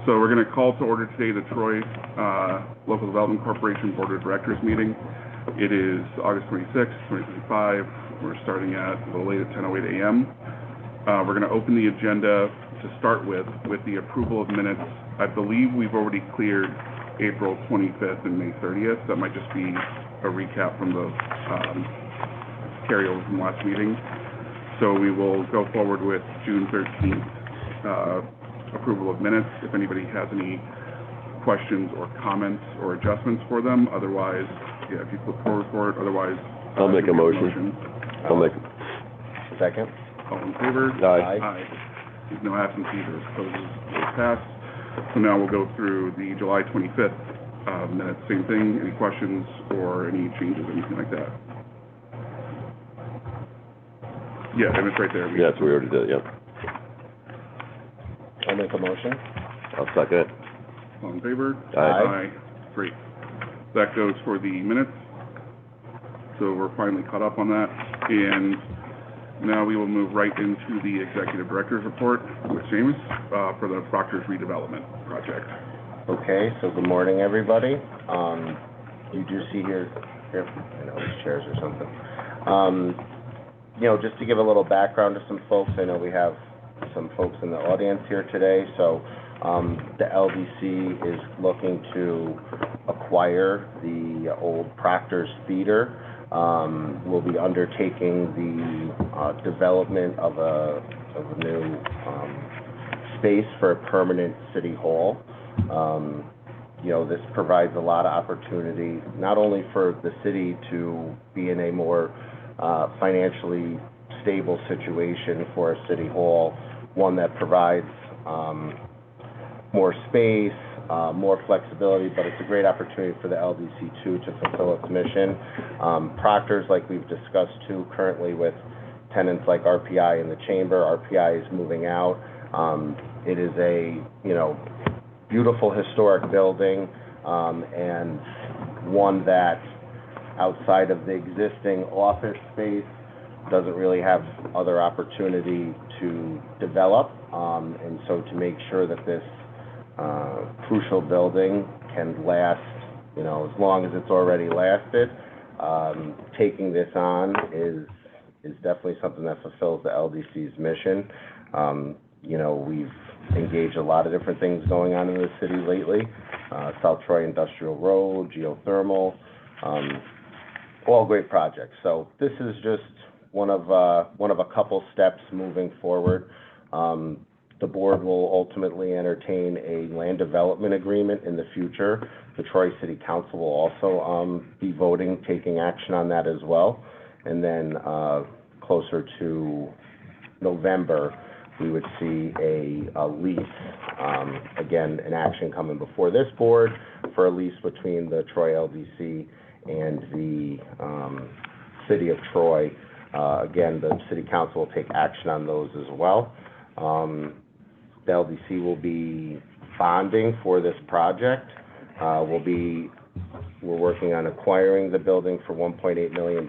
So we're going to call to order today the Troy Local Development Corporation Board of Directors meeting. It is August 26, 2025. We're starting at a little late at 10:08 a.m. We're going to open the agenda to start with the approval of minutes. I believe we've already cleared April 25th and May 30th. That might just be a recap from the carryover from last meeting. So we will go forward with June 13th approval of minutes. If anybody has any questions or comments or adjustments for them, otherwise, yeah, if you flip forward for it, otherwise... I'll make a motion. I'll make a second. All in favor? Aye. Aye. There's no absences or opposes. It's passed. So now we'll go through the July 25th minutes. Same thing. Any questions or any changes, anything like that? Yeah, and it's right there. Yes, we already did, yep. I'll make a motion. I'll second it. All in favor? Aye. Great. That goes for the minutes. So we're finally caught up on that. And now we will move right into the Executive Director's Report with James for the Proctor's redevelopment project. Okay, so good morning, everybody. You do see here, I know these chairs or something. Just to give a little background to some folks, I know we have some folks in the audience here today. So the LDC is looking to acquire the old Proctor's Theater. We'll be undertaking the development of a new space for a permanent city hall. This provides a lot of opportunity, not only for the city to be in a more financially stable situation for a city hall, one that provides more space, more flexibility, but it's a great opportunity for the LDC too to fulfill its mission. Proctor's, like we've discussed too, currently with tenants like RPI in the chamber. RPI is moving out. It is a beautiful historic building, and one that outside of the existing office space doesn't really have other opportunity to develop, and so to make sure that this crucial building can last, as long as it's already lasted, taking this on is definitely something that fulfills the LDC's mission. We've engaged a lot of different things going on in the city lately, South Troy Industrial Road, geothermal, all great projects. So this is just one of a couple steps moving forward. The board will ultimately entertain a land development agreement in the future. The Troy City Council will also be voting, taking action on that as well. And then closer to November, we would see a lease, again, an action coming before this board for a lease between the Troy LDC and the City of Troy. Again, the City Council will take action on those as well. The LDC will be bonding for this project. We're working on acquiring the building for $1.8 million.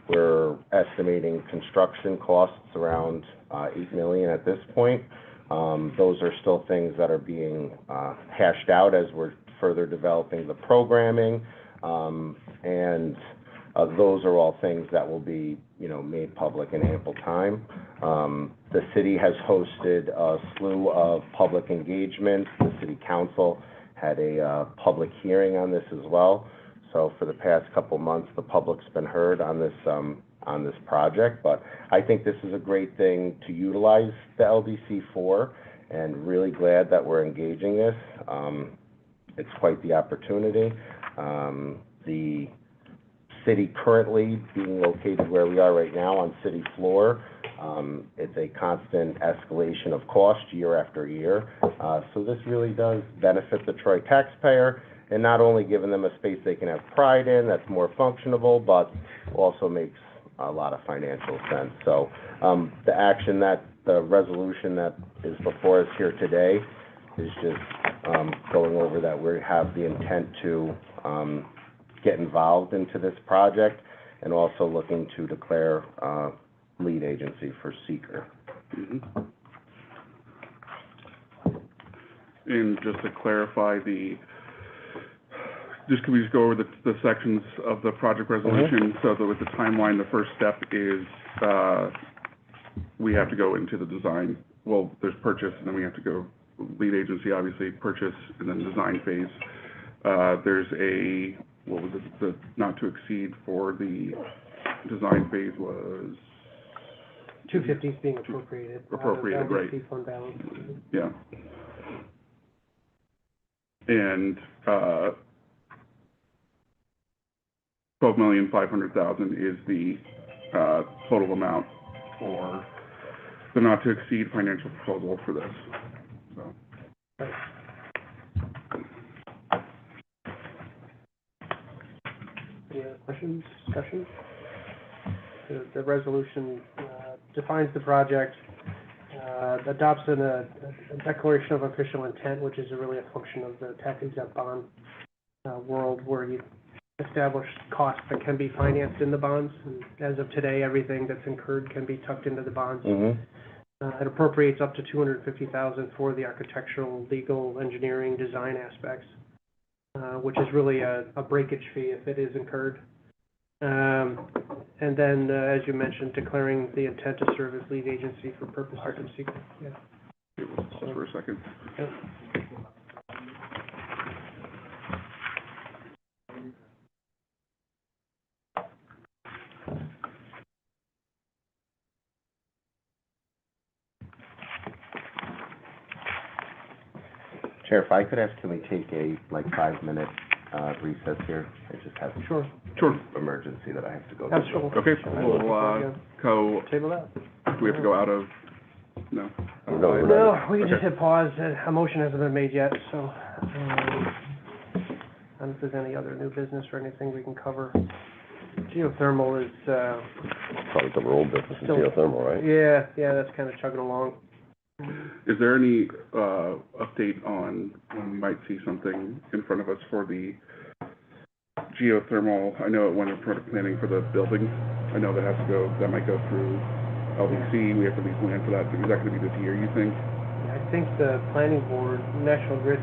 We're estimating construction costs around $8 million at this point. Those are still things that are being hashed out as we're further developing the programming, and those are all things that will be, made public in ample time. The city has hosted a slew of public engagements. The City Council had a public hearing on this as well. So for the past couple months, the public's been heard on this project. But I think this is a great thing to utilize the LDC for, and really glad that we're engaging this. It's quite the opportunity. The city currently being located where we are right now on city floor, it's a constant escalation of cost year after year. So this really does benefit the Troy taxpayer, and not only giving them a space they can have pride in that's more functional, but also makes a lot of financial sense. So the resolution that is before us here today is just going over that we have the intent to get involved into this project, and also looking to declare lead agency for seeker. And just to clarify can we just go over the sections of the project resolution? So that with the timeline, the first step is, we have to go into the design. Well, there's purchase, and then we have to go, lead agency, obviously, purchase, and then design phase. There's the not to exceed for the design phase was? 250 is being appropriated. Appropriated, right. LDC fund balance. Yeah. And, $12,500,000 is the, total amount for the not to exceed financial proposal for this, so. Any other questions, discussion? The resolution defines the project, adopts a declaration of official intent, which is really a function of the tax exempt bond world, where you establish costs that can be financed in the bonds. And as of today, everything that's incurred can be tucked into the bonds. It appropriates up to $250,000 for the architectural, legal, engineering, design aspects, which is really a breakage fee if it is incurred. And then, as you mentioned, declaring the intent to serve as lead agency for purposes of secret. Yeah. Just for a second. Yep. Chair, if I could ask, can we take a, 5-minute recess here? I just have Sure. emergency that I have to go to. Absolutely. Okay, we'll, Table that. do we have to go out of, no? No, we can just hit pause. A motion hasn't been made yet, so, I don't know if there's any other new business or anything we can cover. Geothermal is, Probably cover old business and Still- geothermal, right? yeah, that's kind of chugging along. Is there any, update on when we might see something in front of us for the geothermal? I know it went in front of planning for the building. I know that might go through LDC. We have to lease land for that. Is that gonna be this year, you think? I think the planning board, National Grid,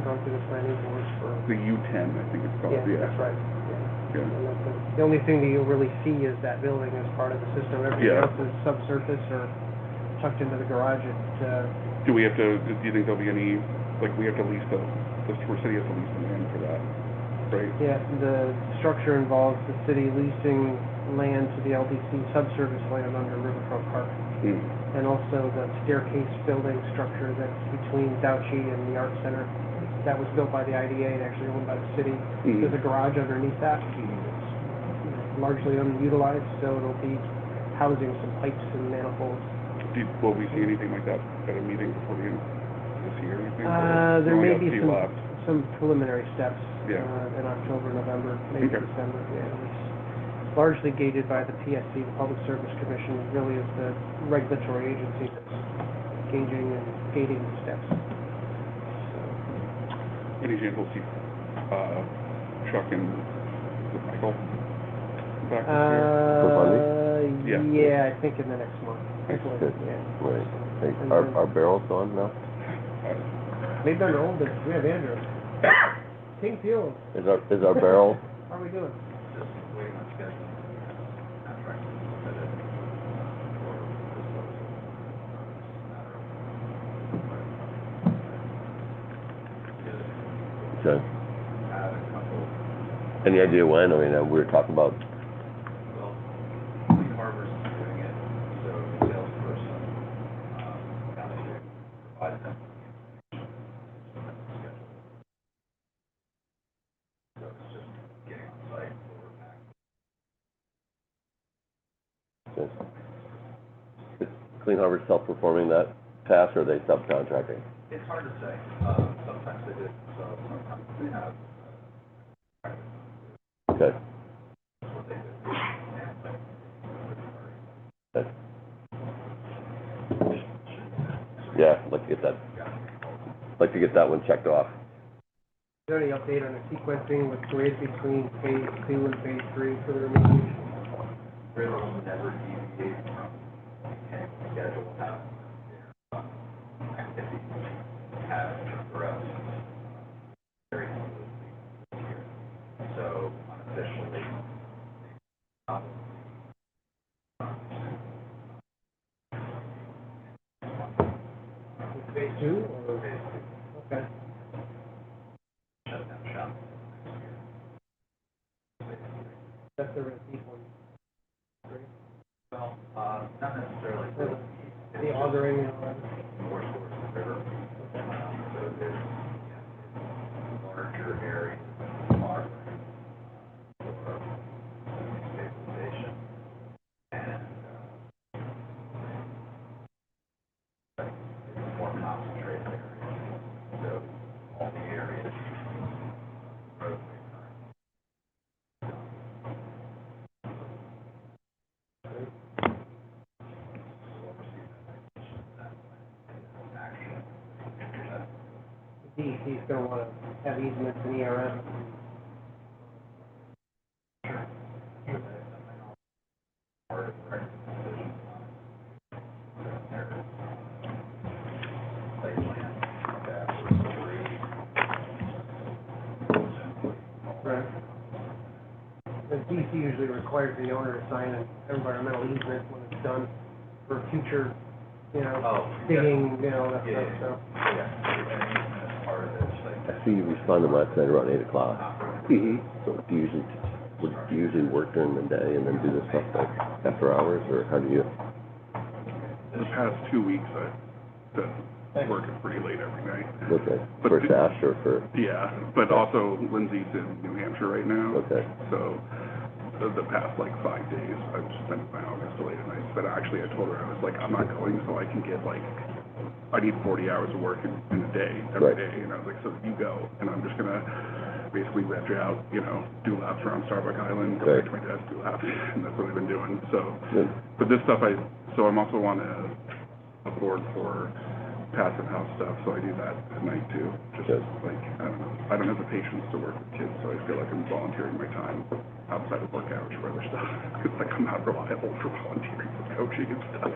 gone through the planning boards for, The U10, I think it's called, yeah, yeah. that's right, yeah. Yeah. And the only thing that you'll really see is that building as part of the system. Everything Yeah. else is subsurface or tucked into the garage. Do you think there'll be any, we have to lease the city has to lease the land for that, right? Yeah, the structure involves the city leasing land to the LDC subsurface land under Riverfront Park. And also the staircase building structure that's between Douchy and the Art Center. That was built by the IDA and actually owned by the city. There's a garage underneath that. It's largely unutilized, so it'll be housing some pipes and manifolds. Will we see anything like that at a meeting before the end of this year, you think? There may be We only got a few left. some preliminary steps Yeah. in October, November, maybe Okay. December. Yeah, it's largely gated by the PSC, the Public Service Commission, really is the regulatory agency that's gauging and gating the steps. Any chance we'll see, Chuck and, is it Michael back this year? Yeah. Yeah, I think in the next month. Hopefully, Good. yeah. Right. Hey, are barrels gone now? Maybe they're old, but we have Andrew. King Field, Is our barrel, how are we doing? okay. Any idea when? I mean, we were talking about, Well, Clean Harbors is doing it, so the salesperson, down there provided them. So it's just getting on site, over back. is Clean Harbors self-performing that task, or are they subcontracting? It's hard to say, sometimes they do, so sometimes they have, Okay. what they do. Okay. Yeah, I'd like to get that one checked off. Is there any update on the sequencing with grid between phase 2 and phase 3 for the remediation? Grid will never deviate from any schedule have activity. have progressed very smoothly this year. So unofficially, Phase two, or? basically Okay. shut down shop next year. That's the deep one. Well, not necessarily The augering and all that. more towards the river. So there's, larger areas of water for stabilization and, it's more concentrated areas. So all the areas, roadway DEC's gonna wanna have easements in ERM. part of the record decision. There's site plan that was agreed. Right. The DEC usually requires the owner to sign an environmental easement when it's done for future, Oh, yeah. digging, that Yeah, stuff, so. yeah. And even as part of this, like I see you responded last night around 8 o'clock. Mm-hmm. So do you usually work during the day and then do this stuff like after hours, or how do you? The past 2 weeks, I've been working pretty late every night. Okay, But for the- Sash or for, Yeah, but also Lindsay's in New Hampshire right now. okay, So the past like 5 days, I've spent my hours till late at night. But actually, I told her, I was like, I'm not going so I can get like, I need 40 hours of work in a day, every Right. day. And I was like, so you go, and I'm just gonna basically rent you out, do laps around Starbuck Island, go back to my desk, do laps, and that's what I've been doing. So, good, but this stuff so I'm also on a board for passive house stuff, so I do that at night too. Just Good. like, I don't know, I don't have the patience to work with kids, so I feel like I'm volunteering my time outside of work hours for other stuff. Because like I'm not reliable for volunteering for coaching and stuff.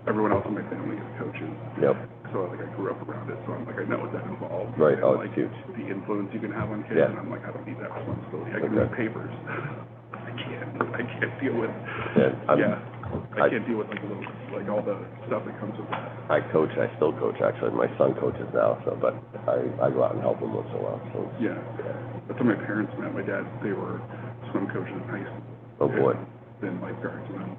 Everyone else in my family is coaches. yep, So like I grew up around it, so I'm like, I know what that involves. Right. And, Oh, it's like huge. the influence you can have on kids, Yeah. and I'm like, I don't need that responsibility. I can Okay. read papers. I can't deal with, yeah, I can't deal with like all the stuff that comes with that. I still coach actually, my son coaches now, so, but I go out and help him once in a while, so. Yeah. That's how my parents met. My dad, they were swim coaches in high school. Oh, boy. And then lifeguards, and then,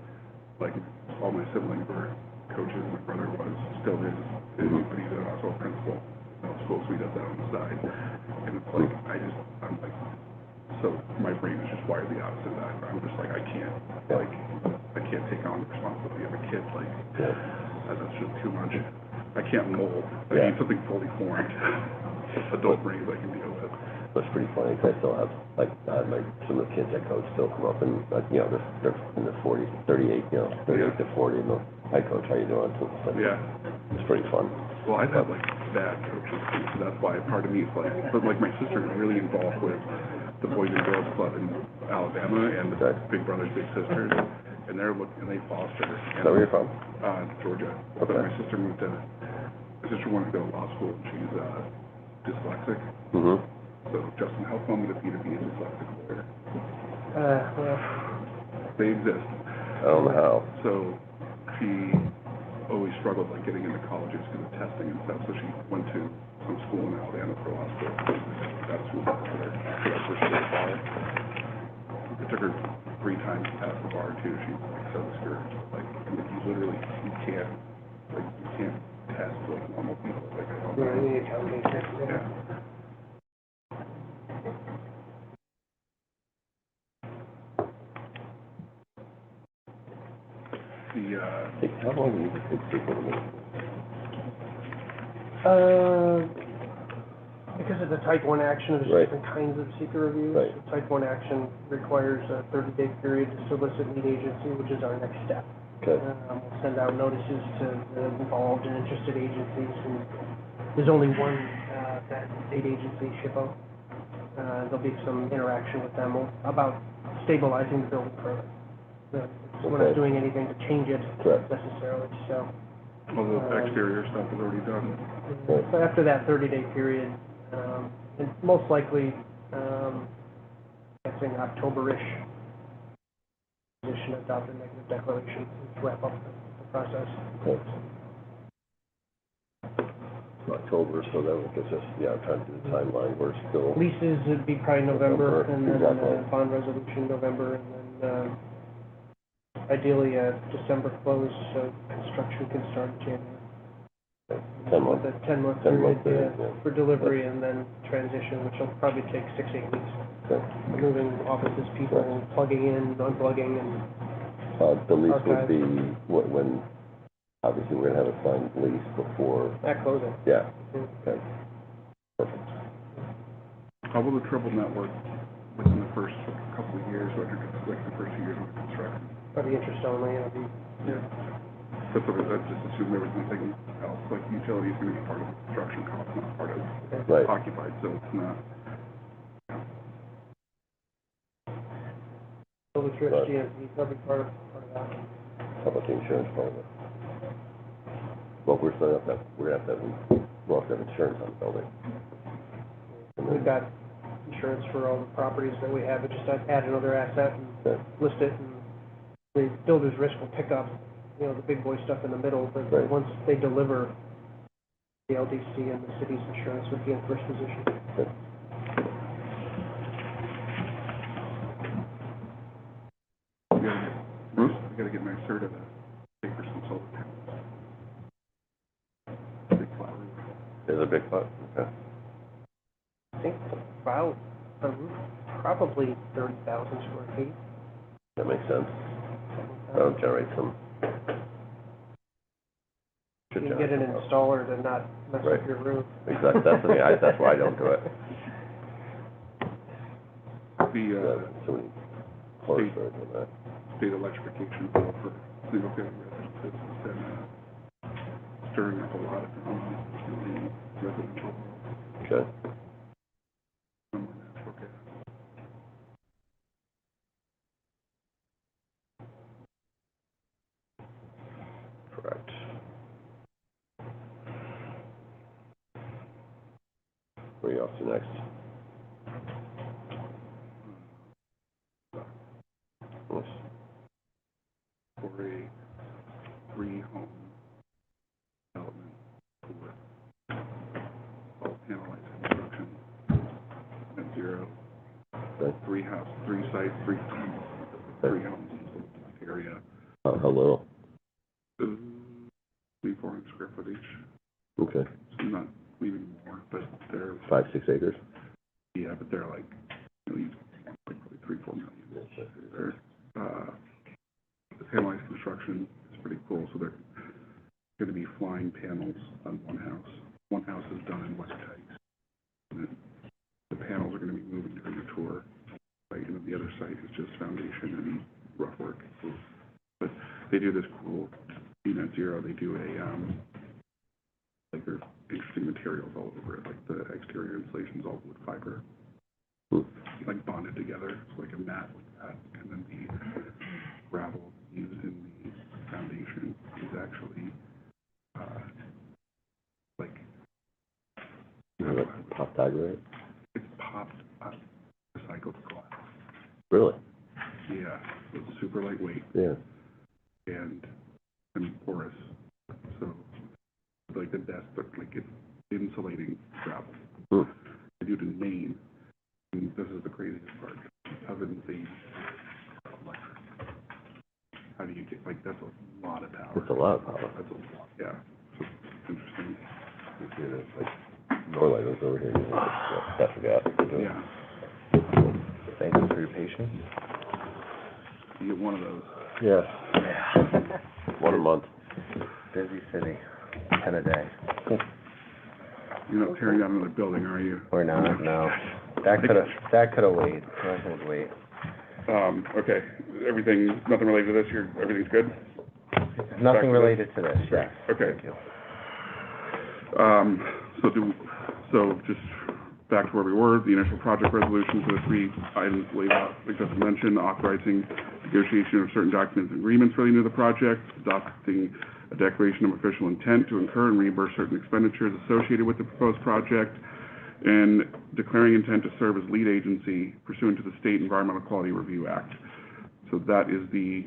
like, all my siblings were coaches. My brother was, still is, Mhm. but he's also a principal of schools, so he does that on the side. And it's like, I'm like, so my brain is just wired the opposite of that. I'm just like, I can't take on the responsibility of a kid, like, Yeah. that's just too much. I can't mold. I Yeah. need something fully formed. Adult brains I can deal with. That's pretty funny, 'cause I still have, like, some of the kids I coach still come up and, like, they're in the 40s, 38, 38 to 40, and they'll, hi coach, how you doing? So it's like, Yeah. it's pretty fun. Well, I've had like bad coaches too, so that's why part of me is like, but like my sister is really involved with the Boys and Girls Club in Alabama and the Okay. Big Brothers Big Sisters, and they foster. Is that where you're from? Georgia. Okay. But my sister wanted to go to law school, and she's dyslexic. Mm-hmm. So Justin, how fun would it be to be a dyslexic lawyer? Well, They exist. I don't know how. So she always struggled like getting into colleges because of testing and stuff. So she went to some school in Alabama for law school. That's who got her. So that's where she got the bar. It took her 3 times to pass the bar too. She's like so discouraged. Like you can't test like normal people. Like I don't yeah, know. you need to calculate it, Yeah. Hey, how long do you think it's taking to make? Because it's a type 1 action, there's Right. different kinds of seeker reviews. Right. The type 1 action requires a 30-day period to solicit lead agency, which is our next step. Okay, We'll send out notices to the involved and interested agencies, and there's only one that state agency, SHPO. There'll be some interaction with them about stabilizing the building further. We're Okay. not doing anything to change it Correct. necessarily, so All the exterior stuff is already done. So after that 30-day period, and most likely, I think October-ish, position adopt a negative declaration to wrap up the process. October, so that would get us, yeah, I'm trying to do the timeline, we're still, Leases would be probably November, and then Exactly. bond resolution November, and then ideally a December close, so construction can start in January. 10 months. With a 10-month 10-month period, period, yeah. for delivery, and then transition, which will probably take 6-8 weeks. Okay. Moving offices, people, plugging in, unplugging, and The lease would Archive. be, when, obviously, we're gonna have a signed lease before, at closing. yeah, Mm. okay. Perfect. How will the triple network within the first couple of years, like the first 2 years of construction? Probably interest only, it'll be, That's what I just assume everything else, like utilities are gonna be part of the construction cost, not part of Right. occupied, so it's not. public church, Right. GMP, probably part of that. How about the insurance part of it? Well, we're setting up that, we're gonna have to, we'll have to have insurance on the building. We've got insurance for all the properties that we have, but just add another asset and Okay. list it, and the builder's risk will pick up, you know, the big boy stuff in the middle, but Right. once they deliver, the LDC and the city's insurance would be in first position. Okay. We gotta get, Bruce, we gotta get NYSERDA to pay for some solar panels. Big flat roof. There's a big pot, okay. I think about a roof, probably 30,000 square feet. That makes sense. something like that. That'll generate some. You can get an installer to not mess Right. up your roof. Exactly, that's the thing, that's why I don't do it. So many horror stories on that. State electrification bill for single family residences has been stirring up a lot of drama in the residential world. Okay. Some are natural gas. Correct. Where are you off to next? Yes. For a three-home development for all panelized construction, net zero, Okay. three sites, three homes in the area. How little? 400 square foot each, Okay. so not even more, but they're, 5-6 acres? yeah, but they're like, like probably 3-4 million. They're, the panelized construction is pretty cool, so they're gonna be flying panels on one house. One house is done in West Heights. And then the panels are gonna be moving during the tour. Right, and the other site is just foundation and rough work. But they do this cool, net zero, they do like there's interesting materials all over it, like the exterior insulation's all wood fiber, like bonded together, so like a mat like that, and then the gravel used in the foundation is actually, like, Top tiger, right? it's popped up, recycled glass. Really? Yeah, so it's super lightweight Yeah. and porous, so like the desk, but like it's insulating gravel. Hmm. They do it in Maine, and this is the craziest part, ovens they use electric. How do you get, like, that's a lot of power. That's a lot of power. That's a lot, yeah, so it's interesting, You see it, like, Norlight was over here, using natural gas. yeah, Thank you for your patience. you get one of those. Yeah. One a month. Busy city, 10 a day. You're not tearing down another building, are you? We're not, no. That could've waited, that could wait. Okay, everything, nothing related to this, everything's good? Nothing related to this, yes. Okay. Thank you. So just back to where we were, the initial project resolution for the three items laid out, like just mentioned, authorizing negotiation of certain documents and agreements relating to the project, adopting a declaration of official intent to incur and reimburse certain expenditures associated with the proposed project, and declaring intent to serve as lead agency pursuant to the State Environmental Quality Review Act. So that is the,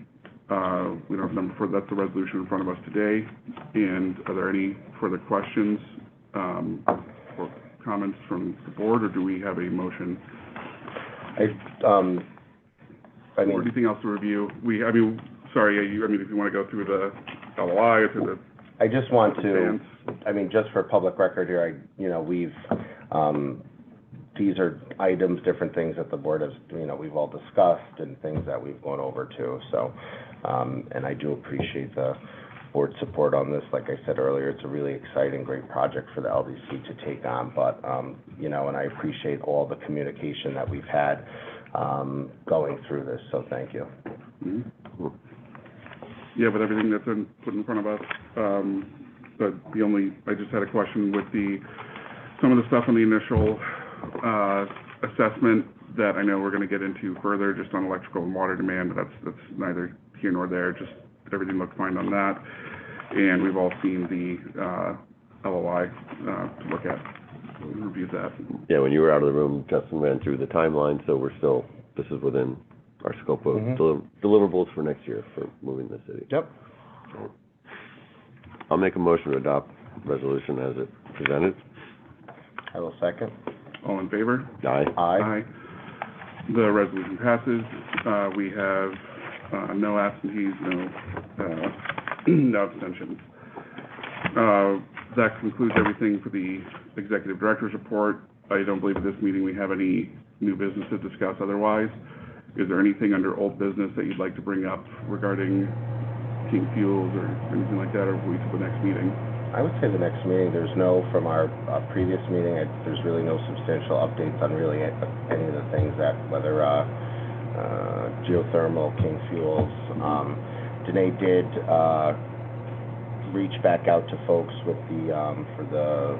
we don't have number 4, that's the resolution in front of us today. And are there any further questions, or comments from the board, or do we have a motion? I mean, Or anything else to review? Sorry, if you want to go through the LOI or through the I just want to, plans. I mean, just for public record here, we've, these are items, different things that the board has, we've all discussed and things that we've gone over too, so, and I do appreciate the board support on this. Like I said earlier, it's a really exciting, great project for the LDC to take on, but, and I appreciate all the communication that we've had, going through this, so thank you. Mhm. Yeah, with everything that's been put in front of us, but I just had a question with some of the stuff on the initial, assessment that I know we're gonna get into further, just on electrical and water demand, but that's neither here nor there, just everything looked fine on that. And we've all seen the, LOI, to look at, review that. Yeah, when you were out of the room, Justin ran through the timeline, so this is within our scope of deliverables for next year for moving the city. Yep. I'll make a motion to adopt resolution as it presented. I will second. All in favor? Aye. Aye. The resolution passes. We have, no absentees, no abstentions. That concludes everything for the executive director's report. I don't believe at this meeting we have any new business to discuss otherwise. Is there anything under old business that you'd like to bring up regarding King Fuels or anything like that, or wait till the next meeting? I would say the next meeting, there's no, from our previous meeting, there's really no substantial updates on really any of the things that, whether geothermal, King Fuels. Danae did reach back out to folks with for the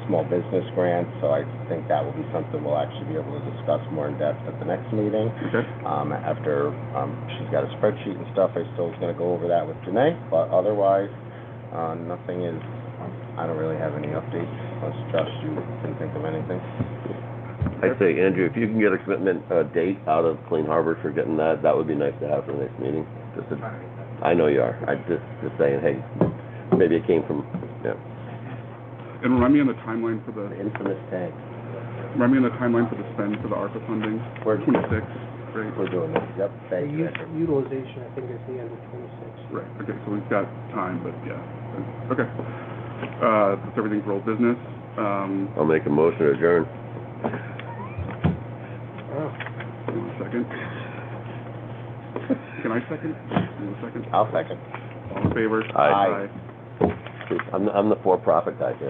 small business grant, so I think that will be something we'll actually be able to discuss more in depth at the next meeting. Okay. After she's got a spreadsheet and stuff, I still was going to go over that with Danae, but otherwise, nothing is, I don't really have any updates, unless Josh, you can think of anything. I'd say, Andrew, if you can get a commitment, date out of Clean Harbor for getting that would be nice to have for the next meeting. I know you are. I'm just saying, hey, maybe it came from, yeah. And remind me on the timeline for The the infamous tank. spend for the ARPA funding? We're 26, right? We're doing this, yep, The thank you. utilization, I think, is the end of 26. Right, okay, so we've got time, but yeah, okay. That's everything for old business. I'll make a motion to adjourn. Give me 1 second. Can I second? Give me 1 second. I'll second. All in favor? Aye. I'm the for-profit guy here.